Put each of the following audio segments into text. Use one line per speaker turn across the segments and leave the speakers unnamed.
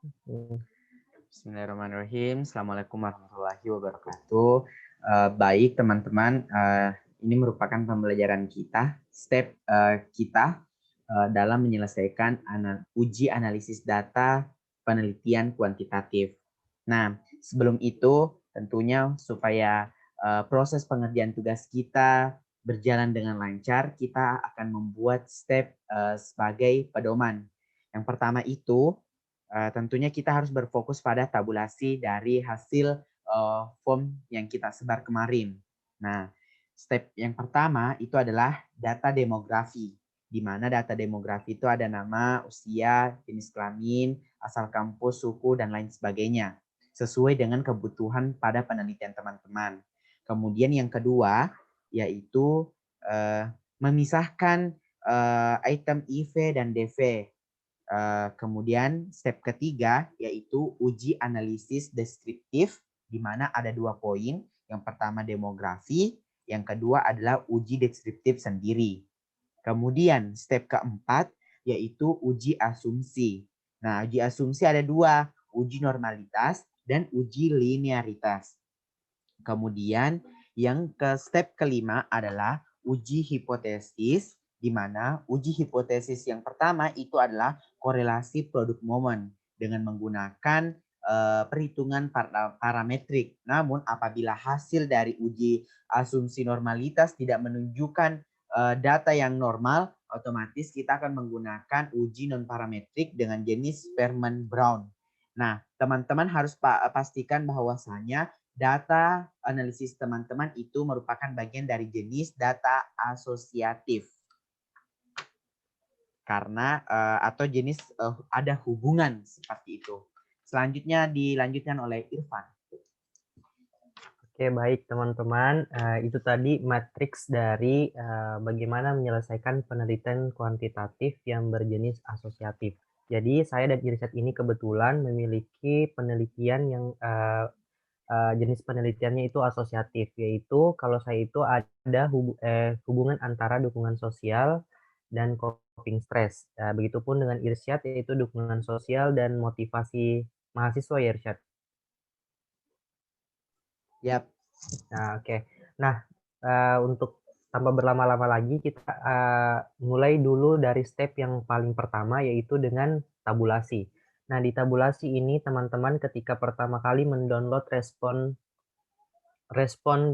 Bismillahirrahmanirrahim. Assalamualaikum warahmatullahi wabarakatuh. Baik teman-teman, ini merupakan pembelajaran kita, step kita dalam menyelesaikan uji analisis data penelitian kuantitatif. Nah, sebelum itu tentunya supaya proses pengerjaan tugas kita berjalan dengan lancar, kita akan membuat step sebagai pedoman. Yang pertama itu tentunya kita harus berfokus pada tabulasi dari hasil form yang kita sebar kemarin. Nah, step yang pertama itu adalah data demografi, di mana data demografi itu ada nama, usia, jenis kelamin, asal kampus, suku, dan lain sebagainya, sesuai dengan kebutuhan pada penelitian teman-teman. Kemudian yang kedua, yaitu memisahkan item IV dan DV. Kemudian step ketiga yaitu uji analisis deskriptif, di mana ada 2 poin. Yang pertama demografi, yang kedua adalah uji deskriptif sendiri. Kemudian step keempat yaitu uji asumsi. Nah, uji asumsi ada 2, uji normalitas dan uji linearitas. Kemudian yang ke step kelima adalah uji hipotesis, di mana uji hipotesis yang pertama itu adalah korelasi produk momen dengan menggunakan perhitungan parametrik. Namun apabila hasil dari uji asumsi normalitas tidak menunjukkan data yang normal, otomatis kita akan menggunakan uji non parametrik dengan jenis Sperman-Brown. Nah, teman-teman harus pastikan bahwasanya data analisis teman-teman itu merupakan bagian dari jenis data asosiatif. Karena atau jenis ada hubungan seperti itu. Selanjutnya dilanjutkan oleh Irfan.
Oke, baik teman-teman. Itu tadi matriks dari bagaimana menyelesaikan penelitian kuantitatif yang berjenis asosiatif. Jadi saya dan Irsyad ini kebetulan memiliki penelitian yang jenis penelitiannya itu asosiatif, yaitu kalau saya itu ada hubungan antara dukungan sosial dan coping stress. Begitupun dengan Irsyad, yaitu dukungan sosial dan motivasi mahasiswa ya Irsyad.
Yap.
Nah, oke. Nah, untuk tanpa berlama-lama lagi, kita mulai dulu dari step yang paling pertama, yaitu dengan tabulasi. Nah, di tabulasi ini teman-teman ketika pertama kali mendownload respon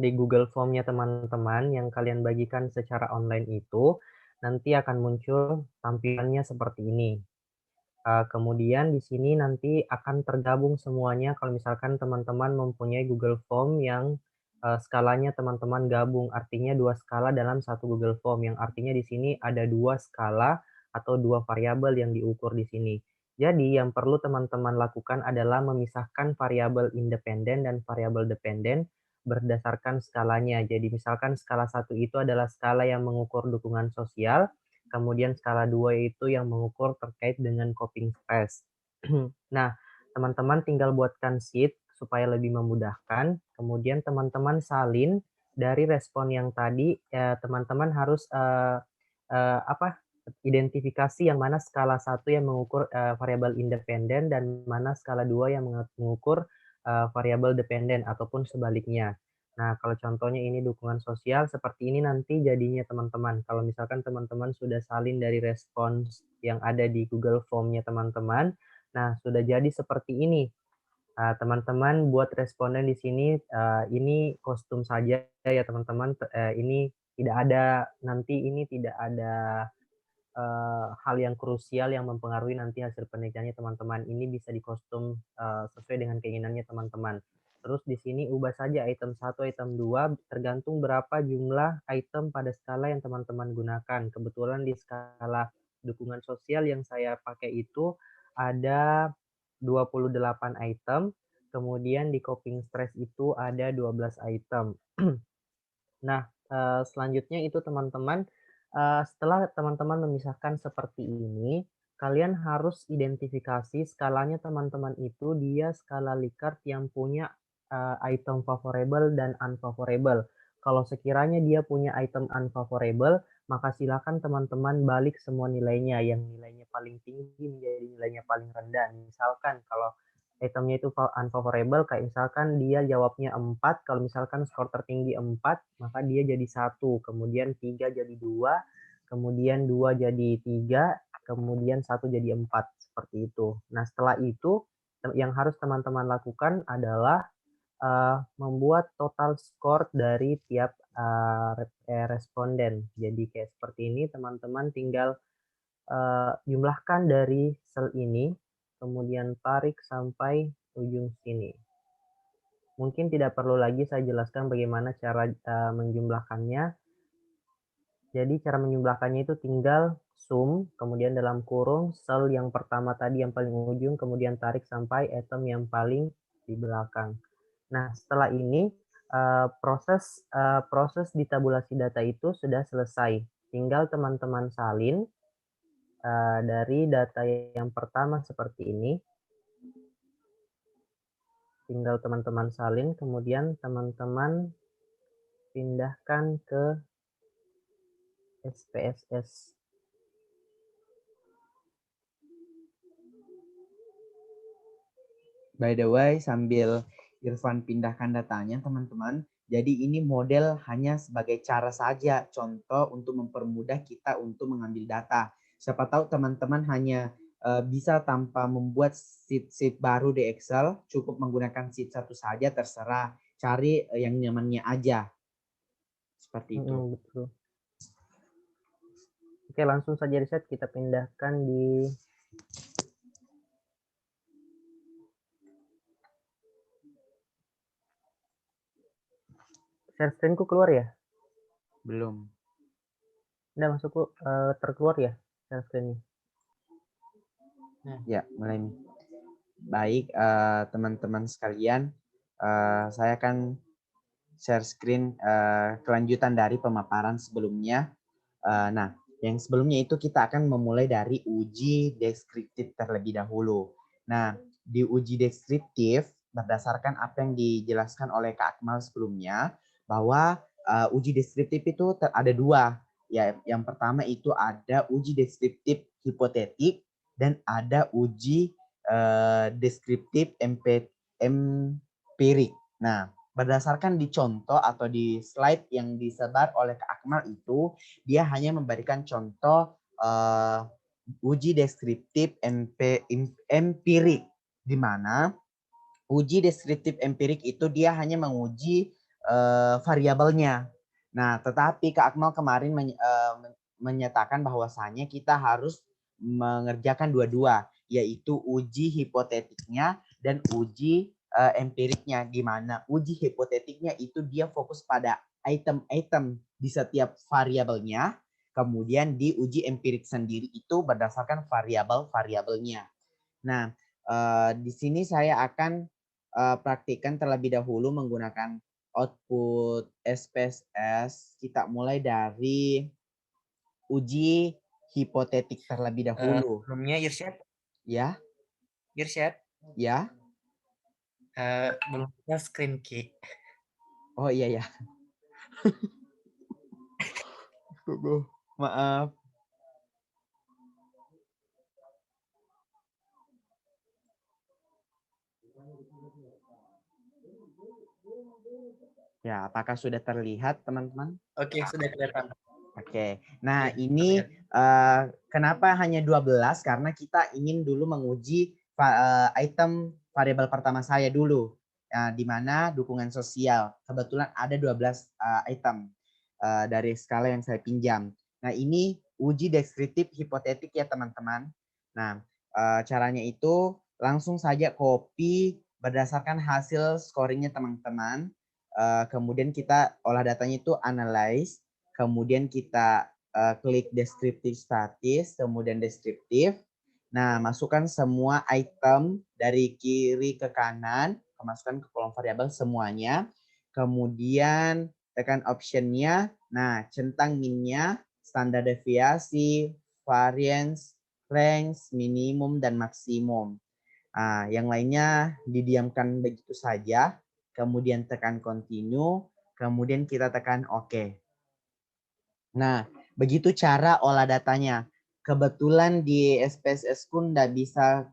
di Google Form-nya teman-teman yang kalian bagikan secara online itu, nanti akan muncul tampilannya seperti ini. Kemudian di sini nanti akan tergabung semuanya kalau misalkan teman-teman mempunyai Google Form yang skalanya teman-teman gabung, artinya 2 skala dalam satu Google Form, yang artinya di sini ada 2 skala atau 2 variabel yang diukur di sini. Jadi yang perlu teman-teman lakukan adalah memisahkan variabel independen dan variabel dependen berdasarkan skalanya. Jadi misalkan skala 1 itu adalah skala yang mengukur dukungan sosial, kemudian skala 2 itu yang mengukur terkait dengan coping stress. Nah, teman-teman tinggal buatkan sheet supaya lebih memudahkan, kemudian teman-teman salin dari respon yang tadi, teman-teman harus, identifikasi yang mana skala 1 yang mengukur, variabel independen dan mana skala 2 yang mengukur, variabel dependen ataupun sebaliknya. Nah, kalau contohnya ini dukungan sosial, seperti ini nanti jadinya teman-teman. Kalau misalkan teman-teman sudah salin dari respons yang ada di Google Form-nya teman-teman, nah sudah jadi seperti ini. Teman-teman buat responden di sini, ini kostum saja ya teman-teman, ini tidak ada nanti ini tidak ada hal yang krusial yang mempengaruhi nanti hasil penelitiannya teman-teman. Ini bisa dikostum sesuai dengan keinginannya teman-teman. Terus di sini ubah saja item 1, item 2 tergantung berapa jumlah item pada skala yang teman-teman gunakan. Kebetulan di skala dukungan sosial yang saya pakai itu ada 28 item, kemudian di coping stress itu ada 12 item. Nah, selanjutnya itu teman-teman, setelah teman-teman memisahkan seperti ini, kalian harus identifikasi skalanya teman-teman itu dia skala Likert yang punya, item favorable dan unfavorable. Kalau sekiranya dia punya item unfavorable, maka silakan teman-teman balik semua nilainya, yang nilainya paling tinggi menjadi nilainya paling rendah. Misalkan kalau itemnya itu unfavorable, kayak misalkan dia jawabnya 4, kalau misalkan skor tertinggi 4, maka dia jadi 1, kemudian 3 jadi 2, kemudian 2 jadi 3, kemudian 1 jadi 4, seperti itu. Nah, setelah itu yang harus teman-teman lakukan adalah membuat total skor dari tiap responden. Jadi kayak seperti ini, teman-teman tinggal jumlahkan dari sel ini, kemudian tarik sampai ujung sini. Mungkin tidak perlu lagi saya jelaskan bagaimana cara menjumlahkannya. Jadi cara menjumlahkannya itu tinggal sum, kemudian dalam kurung sel yang pertama tadi yang paling ujung, kemudian tarik sampai item yang paling di belakang. Nah, setelah ini proses di tabulasi data itu sudah selesai. Tinggal teman-teman salin dari data yang pertama seperti ini. Tinggal teman-teman salin, kemudian teman-teman pindahkan ke SPSS.
By the way, sambil Irfan pindahkan datanya, teman-teman. Jadi ini model hanya sebagai cara saja, contoh untuk mempermudah kita untuk mengambil data. Siapa tahu teman-teman hanya bisa tanpa membuat sheet baru di Excel, cukup menggunakan sheet satu saja, terserah. Cari yang nyamannya aja. Seperti itu.
Betul. Oke, langsung saja reset, kita pindahkan di share screen-ku keluar ya?
Belum.
Udah masuk terkeluar ya share screen-nya?
Ya, mulai nih. Baik, teman-teman sekalian, saya akan share screen kelanjutan dari pemaparan sebelumnya. Nah, yang sebelumnya itu kita akan memulai dari uji deskriptif terlebih dahulu. Nah, di uji deskriptif berdasarkan apa yang dijelaskan oleh Kak Akmal sebelumnya, bahwa uji deskriptif itu ada dua. Ya, yang pertama itu ada uji deskriptif hipotetik dan ada uji deskriptif empirik. Nah, berdasarkan di contoh atau di slide yang disebar oleh Kak Akmal itu, dia hanya memberikan contoh uji deskriptif empirik, di mana uji deskriptif empirik itu dia hanya menguji variabelnya. Nah, tetapi Kak Akmal kemarin menyatakan bahwasannya kita harus mengerjakan dua-dua, yaitu uji hipotetiknya dan uji empiriknya. Di mana uji hipotetiknya itu dia fokus pada item-item di setiap variabelnya, kemudian di uji empirik sendiri itu berdasarkan variabel-variabelnya. Nah, di sini saya akan praktikkan terlebih dahulu menggunakan output SPSS. Kita mulai dari uji hipotetik terlebih dahulu.
Sebelumnya Irsyad.
Ya.
Irsyad.
Ya.
Belum punya screen key.
Oh iya ya. Maaf. Ya, apakah sudah terlihat teman-teman?
Oke, sudah kelihatan.
Oke. Nah, ini kenapa hanya 12? Karena kita ingin dulu menguji item variabel pertama saya dulu. Di mana dukungan sosial. Kebetulan ada 12 item dari skala yang saya pinjam. Nah, ini uji deskriptif hipotetik ya teman-teman. Nah, caranya itu langsung saja copy berdasarkan hasil scoringnya teman-teman. Kemudian kita olah datanya itu analyze. Kemudian kita klik deskriptif statis, kemudian deskriptif. Nah, masukkan semua item dari kiri ke kanan, masukkan ke kolom variabel semuanya. Kemudian tekan optionnya. Nah, centang minnya, standar deviasi, variance, range, minimum, dan maksimum. Nah, yang lainnya didiamkan begitu saja. Kemudian tekan continue. Kemudian kita tekan OK. Nah, Begitu cara olah datanya. Kebetulan di SPSS ku nggak bisa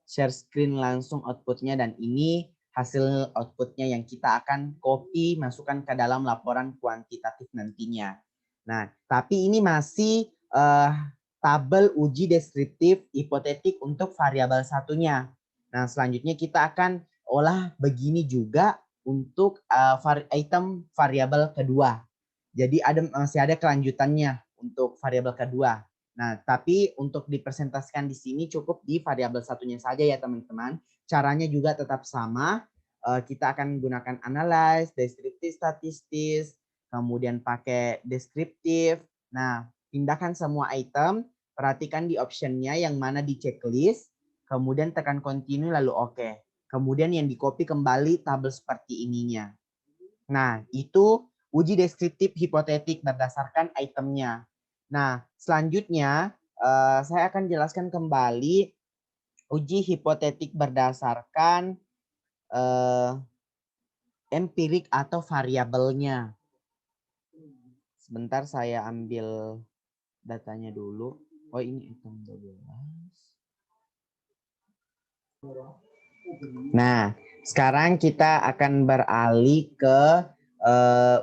share screen langsung outputnya, dan ini hasil outputnya yang kita akan copy masukkan ke dalam laporan kuantitatif nantinya. Nah, tapi ini masih tabel uji deskriptif hipotetik untuk variabel satunya. Nah, selanjutnya kita akan olah begini juga untuk item variabel kedua. Jadi masih ada kelanjutannya untuk variabel kedua. Nah, tapi untuk dipresentasikan di sini cukup di variabel satunya saja ya teman-teman. Caranya juga tetap sama. Kita akan gunakan analyze, deskriptif statistis, kemudian pakai deskriptif. Nah, pindahkan semua item, perhatikan di optionnya yang mana di checklist, kemudian tekan continue lalu oke. Kemudian yang di copy kembali tabel seperti ininya. Nah, itu uji deskriptif hipotetik berdasarkan itemnya. Nah, selanjutnya saya akan jelaskan kembali uji hipotetik berdasarkan empirik atau variabelnya. Sebentar saya ambil datanya dulu. Oh, ini item 12. Nah, sekarang kita akan beralih ke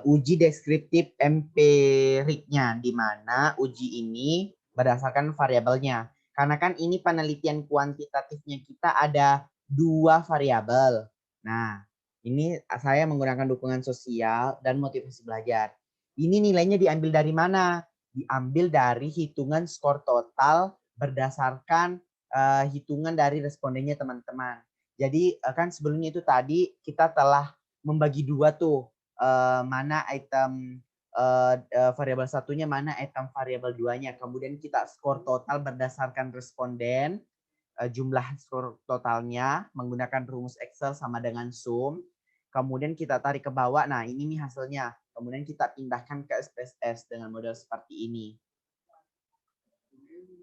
uji deskriptif empiriknya, di mana uji ini berdasarkan variabelnya. Karena kan ini penelitian kuantitatifnya kita ada 2 variabel. Nah, ini saya menggunakan dukungan sosial dan motivasi belajar. Ini nilainya diambil dari mana? Diambil dari hitungan skor total berdasarkan hitungan dari respondennya teman-teman. Jadi kan sebelumnya itu tadi kita telah membagi dua tuh, mana item variabel satunya, mana item variabel duanya. Kemudian kita skor total berdasarkan responden, jumlah skor totalnya menggunakan rumus Excel sama dengan sum. Kemudian kita tarik ke bawah. Nah, ini nih hasilnya. Kemudian kita pindahkan ke SPSS dengan model seperti ini.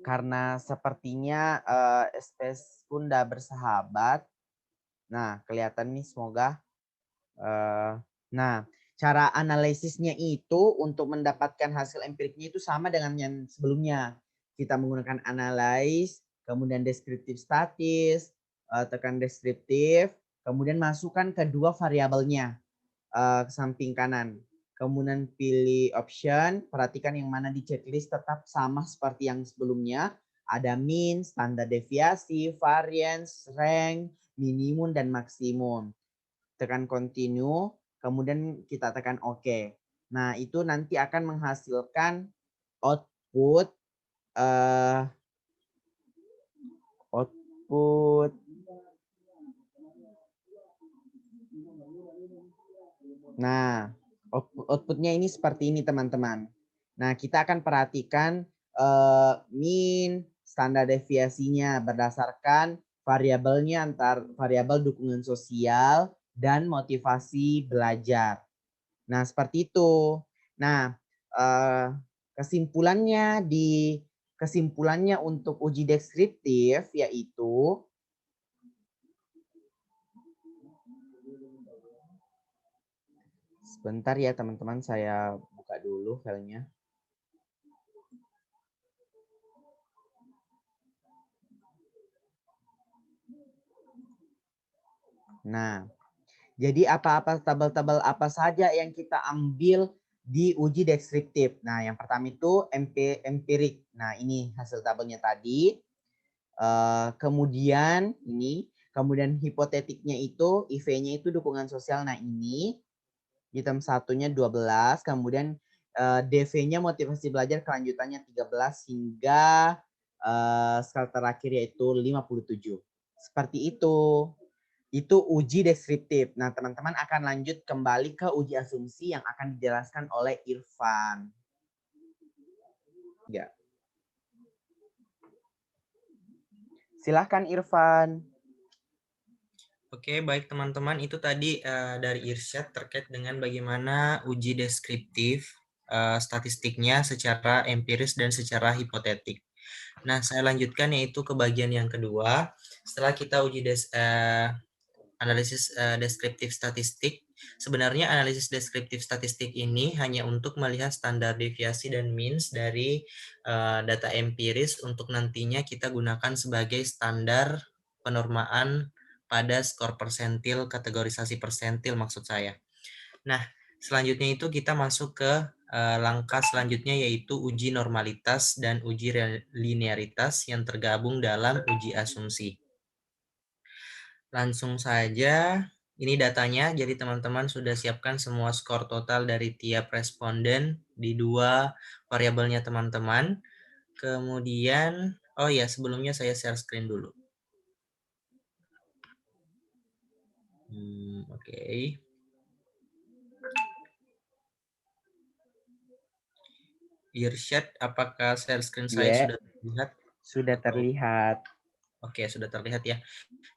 Karena sepertinya SPS pun udah bersahabat. Nah, kelihatan nih semoga. Nah, cara analisisnya itu untuk mendapatkan hasil empiriknya itu sama dengan yang sebelumnya. Kita menggunakan analyze, kemudian deskriptif statis, tekan deskriptif, kemudian masukkan kedua variabelnya ke samping kanan. Kemudian pilih option, perhatikan yang mana di checklist tetap sama seperti yang sebelumnya. Ada mean, standar deviasi, variance, rank, minimum, dan maksimum. Tekan continue, kemudian kita tekan OK. Nah, itu nanti akan menghasilkan output Nah, outputnya ini seperti ini teman-teman. Nah, kita akan perhatikan mean, standar deviasinya berdasarkan variabelnya antar variabel dukungan sosial dan motivasi belajar. Nah, seperti itu. Nah, kesimpulannya untuk uji deskriptif yaitu sebentar ya teman-teman, saya buka dulu filenya. Nah, jadi apa-apa tabel-tabel apa saja yang kita ambil di uji deskriptif. Nah, yang pertama itu empirik. Nah, ini hasil tabelnya tadi. Kemudian ini, kemudian hipotetiknya itu, IV-nya itu dukungan sosial. Nah, ini item satunya 12, kemudian DV-nya motivasi belajar kelanjutannya 13 hingga skala terakhir yaitu 57. Seperti itu. Itu uji deskriptif. Nah, teman-teman akan lanjut kembali ke uji asumsi yang akan dijelaskan oleh Irfan. Ya. Silahkan Irfan.
Oke, baik teman-teman. Itu tadi dari Irsyad terkait dengan bagaimana uji deskriptif statistiknya secara empiris dan secara hipotetik. Nah, saya lanjutkan yaitu ke bagian yang kedua. Setelah kita uji analisis deskriptif statistik, Sebenarnya analisis deskriptif statistik ini hanya untuk melihat standar deviasi dan means dari data empiris untuk nantinya kita gunakan sebagai standar penormaan pada skor persentil, kategorisasi persentil maksud saya. Nah, selanjutnya itu kita masuk ke langkah selanjutnya yaitu uji normalitas dan uji linearitas yang tergabung dalam uji asumsi. Langsung saja, ini datanya. Jadi teman-teman sudah siapkan semua skor total dari tiap responden di dua variabelnya teman-teman. Kemudian, oh ya sebelumnya saya share screen dulu. Oke. Irsyad, apakah share screen saya sudah terlihat?
Sudah terlihat.
Oke, sudah terlihat ya.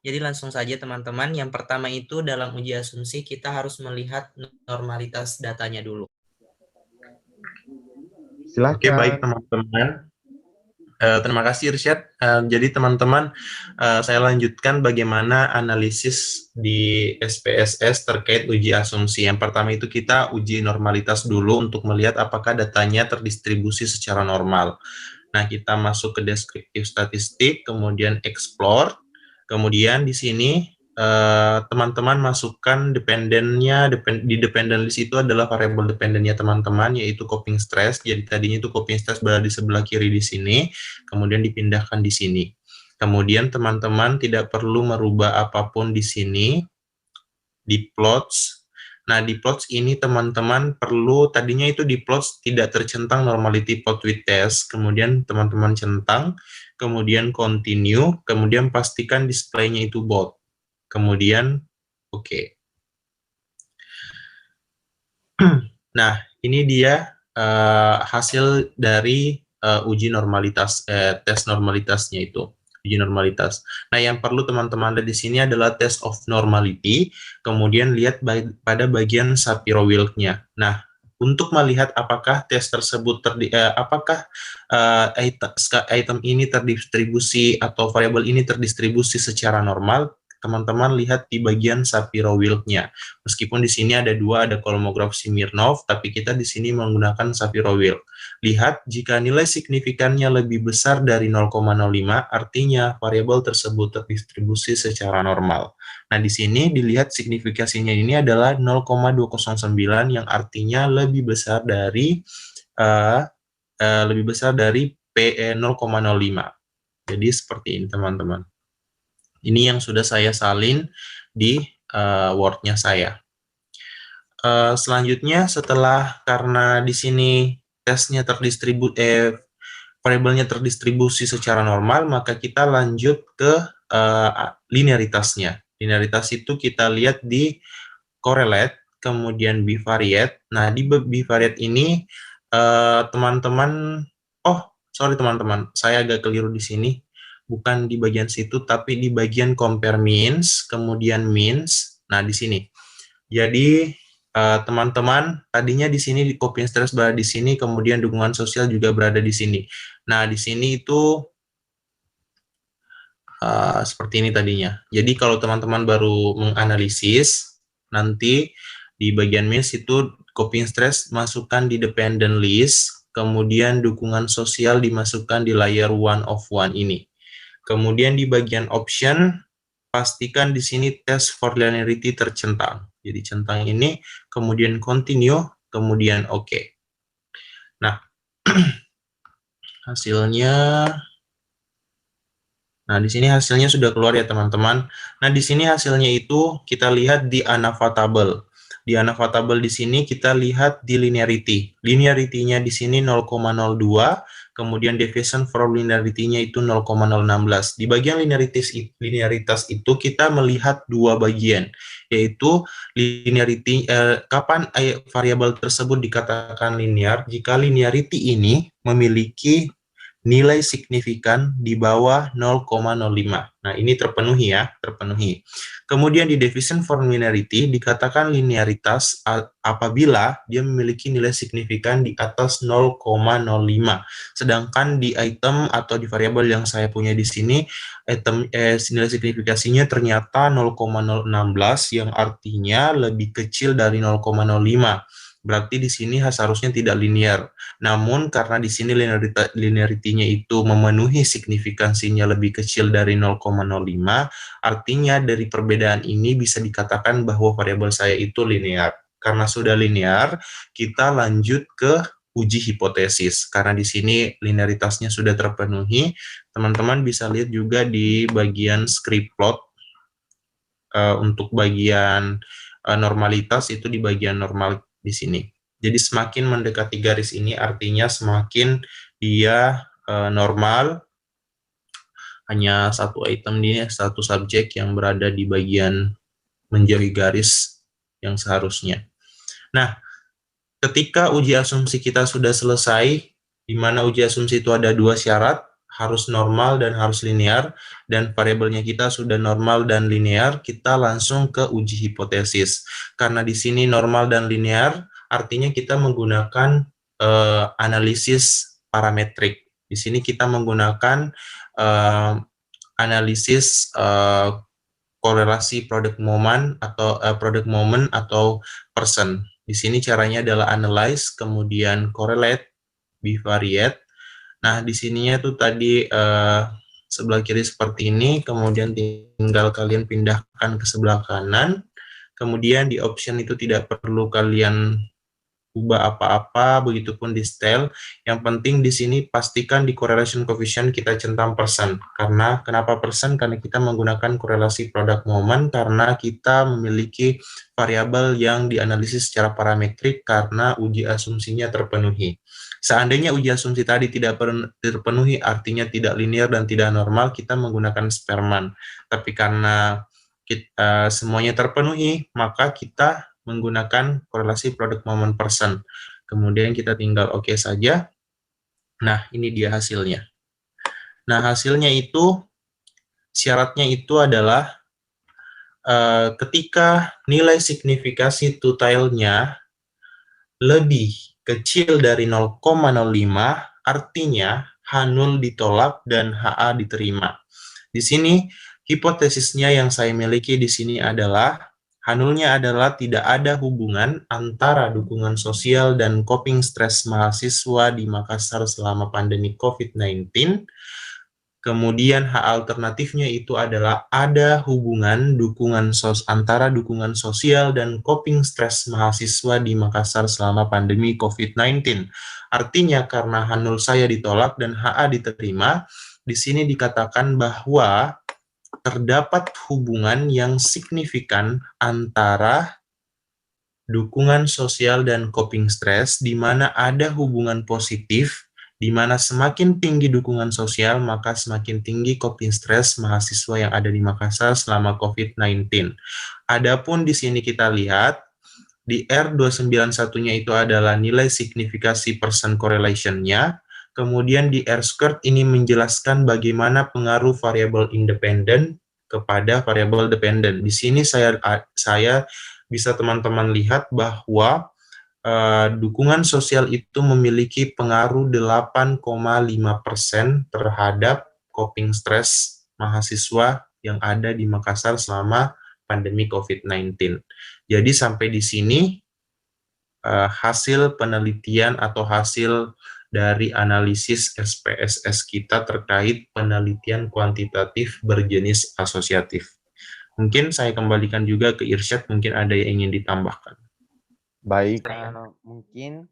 Jadi langsung saja teman-teman, yang pertama itu dalam uji asumsi kita harus melihat normalitas datanya dulu.
Silakan. Oke, baik teman-teman. Terima kasih Irsyad. Jadi teman-teman, saya lanjutkan bagaimana analisis di SPSS terkait uji asumsi. Yang pertama itu kita uji normalitas dulu untuk melihat apakah datanya terdistribusi secara normal. Nah, kita masuk ke deskriptif statistik, kemudian explore. Kemudian di sini teman-teman masukkan dependennya, di dependent list itu adalah variabel dependennya teman-teman, yaitu coping stress. Jadi tadinya itu coping stress berada di sebelah kiri di sini, kemudian dipindahkan di sini. Kemudian teman-teman tidak perlu merubah apapun di sini, di plots. Nah, di plots ini teman-teman perlu, tadinya itu di plots tidak tercentang normality plot with test, kemudian teman-teman centang, kemudian continue, kemudian pastikan display-nya itu bold. Kemudian, oke. Nah, ini dia hasil dari uji normalitas, tes normalitasnya itu. Uji normalitas. Nah, yang perlu teman-teman lihat di sini adalah test of normality, kemudian lihat pada bagian Shapiro-Wilk-nya. Nah, untuk melihat apakah tes tersebut apakah item ini terdistribusi atau variabel ini terdistribusi secara normal, teman-teman lihat di bagian Shapiro-Wilk-nya. Meskipun di sini ada dua, ada kolomograf Smirnov, tapi kita di sini menggunakan Shapiro-Wilk. Lihat, jika nilai signifikannya lebih besar dari 0,05, artinya variabel tersebut terdistribusi secara normal. Nah, di sini dilihat signifikasinya ini adalah 0,209, yang artinya lebih besar dari P 0,05. Jadi seperti ini, teman-teman. Ini yang sudah saya salin di Word-nya saya. Selanjutnya, karena di sini tesnya variabelnya terdistribusi secara normal, maka kita lanjut ke linearitasnya. Linearitas itu kita lihat di correlate, kemudian bivariate. Nah, di bivariate ini teman-teman, teman-teman, saya agak keliru di sini. Bukan di bagian situ, tapi di bagian compare means, kemudian means. Nah, di sini. Jadi, teman-teman, tadinya di sini coping stress berada di sini, kemudian dukungan sosial juga berada di sini. Nah, di sini itu seperti ini tadinya. Jadi, kalau teman-teman baru menganalisis, nanti di bagian means itu coping stress masukkan di dependent list, kemudian dukungan sosial dimasukkan di layer 1 of 1 ini. Kemudian di bagian option, pastikan di sini test for linearity tercentang. Jadi centang ini, kemudian continue, kemudian oke. Nah, hasilnya, di sini hasilnya sudah keluar ya teman-teman. Nah, di sini hasilnya itu kita lihat di ANAVA table. Di ANAVA table di sini kita lihat di linearity. Linearity-nya di sini 0,02, kemudian deviation from linearity-nya itu 0,016. Di bagian linearitas itu kita melihat dua bagian, yaitu linearity, kapan variabel tersebut dikatakan linear, jika linearity ini memiliki nilai signifikan di bawah 0,05. Nah, ini terpenuhi ya, terpenuhi. Kemudian di division formularity dikatakan linearitas apabila dia memiliki nilai signifikan di atas 0,05. Sedangkan di item atau di variabel yang saya punya di sini, nilai signifikasinya ternyata 0,016 yang artinya lebih kecil dari 0,05. Berarti di sini seharusnya tidak linear. Namun karena di sini linearity-nya itu memenuhi signifikansinya lebih kecil dari 0,05, artinya dari perbedaan ini bisa dikatakan bahwa variabel saya itu linear. Karena sudah linear, kita lanjut ke uji hipotesis. Karena di sini linearitasnya sudah terpenuhi, teman-teman bisa lihat juga di bagian script plot untuk bagian normalitas itu di bagian normal di sini. Jadi semakin mendekati garis ini artinya semakin dia normal, hanya satu item ini, satu subjek yang berada di bagian menjauhi garis yang seharusnya. Nah, ketika uji asumsi kita sudah selesai, di mana uji asumsi itu ada dua syarat, harus normal dan harus linear, dan variabelnya kita sudah normal dan linear, kita langsung ke uji hipotesis. Karena di sini normal dan linear, artinya kita menggunakan analisis parametrik. Di sini kita menggunakan analisis korelasi product moment atau person. Di sini caranya adalah analyze, kemudian correlate, bivariate. Nah, di sininya tuh tadi sebelah kiri seperti ini, kemudian tinggal kalian pindahkan ke sebelah kanan. Kemudian di option itu tidak perlu kalian ubah apa-apa, begitupun di style. Yang penting di sini pastikan di correlation coefficient kita centang persen. Karena kenapa persen? Karena kita menggunakan korelasi product moment karena kita memiliki variabel yang dianalisis secara parametrik karena uji asumsinya terpenuhi. Seandainya uji asumsi tadi tidak terpenuhi, artinya tidak linear dan tidak normal, kita menggunakan Spearman. Tapi karena semuanya terpenuhi, maka kita menggunakan korelasi product moment person. Kemudian kita tinggal oke saja. Nah, ini dia hasilnya. Nah, hasilnya itu, syaratnya itu adalah ketika nilai signifikasi two-tailed-nya lebih kecil dari 0,05, artinya H0 ditolak dan HA diterima. Di sini, hipotesisnya yang saya miliki di sini adalah H0-nya adalah tidak ada hubungan antara dukungan sosial dan coping stres mahasiswa di Makassar selama pandemi COVID-19. Kemudian H alternatifnya itu adalah ada hubungan antara dukungan sosial dan coping stres mahasiswa di Makassar selama pandemi COVID-19. Artinya karena H0 saya ditolak dan HA diterima, di sini dikatakan bahwa terdapat hubungan yang signifikan antara dukungan sosial dan coping stres, di mana ada hubungan positif, di mana semakin tinggi dukungan sosial, maka semakin tinggi coping stres mahasiswa yang ada di Makassar selama COVID-19. Adapun di sini kita lihat, di R291-nya itu adalah nilai signifikasi percent correlation-nya, kemudian di R-squared ini menjelaskan bagaimana pengaruh variabel independen kepada variabel dependen. Di sini saya bisa teman-teman lihat bahwa dukungan sosial itu memiliki pengaruh 8,5% terhadap coping stres mahasiswa yang ada di Makassar selama pandemi COVID-19. Jadi sampai di sini hasil penelitian atau hasil dari analisis SPSS kita terkait penelitian kuantitatif berjenis asosiatif. Mungkin saya kembalikan juga ke Irsyad, mungkin ada yang ingin ditambahkan.
Baik, mungkin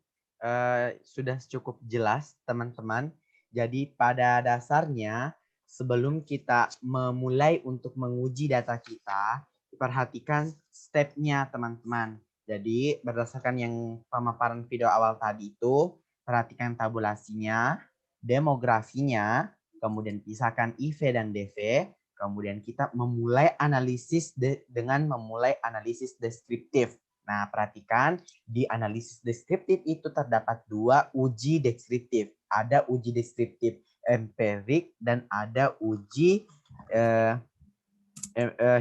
sudah cukup jelas teman-teman. Jadi pada dasarnya sebelum kita memulai untuk menguji data kita, perhatikan stepnya teman-teman. Jadi berdasarkan yang pemaparan video awal tadi itu, perhatikan tabulasinya, demografinya, kemudian pisahkan IV dan DV, kemudian kita memulai analisis dengan memulai analisis deskriptif. Nah, perhatikan di analisis deskriptif itu terdapat dua uji deskriptif. Ada uji deskriptif empirik, dan ada uji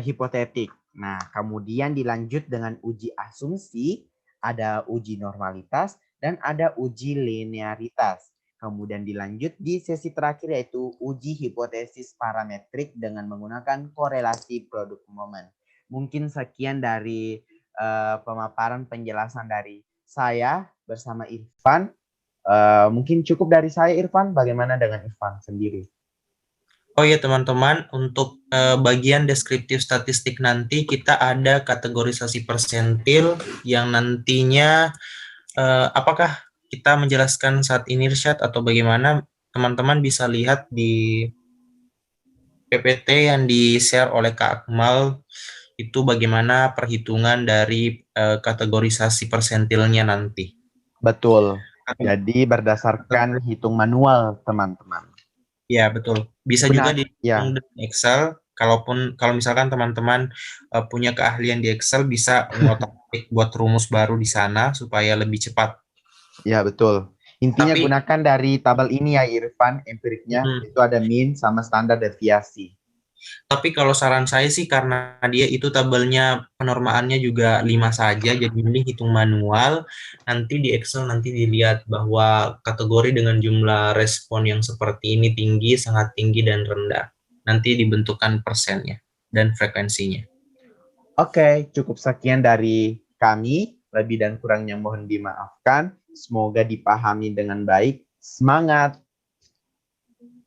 hipotetik. Nah, kemudian dilanjut dengan uji asumsi, ada uji normalitas, dan ada uji linearitas. Kemudian dilanjut di sesi terakhir yaitu uji hipotesis parametrik dengan menggunakan korelasi produk momen. Mungkin sekian dari pemaparan penjelasan dari saya bersama Irfan. Mungkin cukup dari saya, Irfan. Bagaimana dengan Irfan sendiri?
Oh ya teman-teman, untuk bagian deskriptif statistik nanti kita ada kategorisasi persentil yang nantinya apakah kita menjelaskan saat ini Irsyad atau bagaimana, teman-teman bisa lihat di PPT yang di-share oleh Kak Akmal itu bagaimana perhitungan dari kategorisasi persentilnya nanti.
Betul. Jadi berdasarkan hitung manual, teman-teman.
Ya, betul. Bisa juga dihitung dengan Excel. Kalau misalkan teman-teman punya keahlian di Excel, bisa ngotak-atik buat rumus baru di sana supaya lebih cepat.
Ya, betul. Intinya gunakan dari tabel ini ya, Irfan, empiriknya. Itu ada mean sama standar deviasi.
Tapi kalau saran saya sih, karena dia itu tabelnya penormaannya juga 5 saja, jadi mending hitung manual. Nanti di Excel nanti dilihat bahwa kategori dengan jumlah respon yang seperti ini tinggi, sangat tinggi, dan rendah. Nanti dibentukkan persennya dan frekuensinya.
Oke, cukup sekian dari kami. Lebih dan kurangnya mohon dimaafkan. Semoga dipahami dengan baik. Semangat!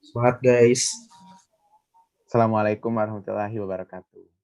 Semangat guys!
Assalamualaikum warahmatullahi wabarakatuh.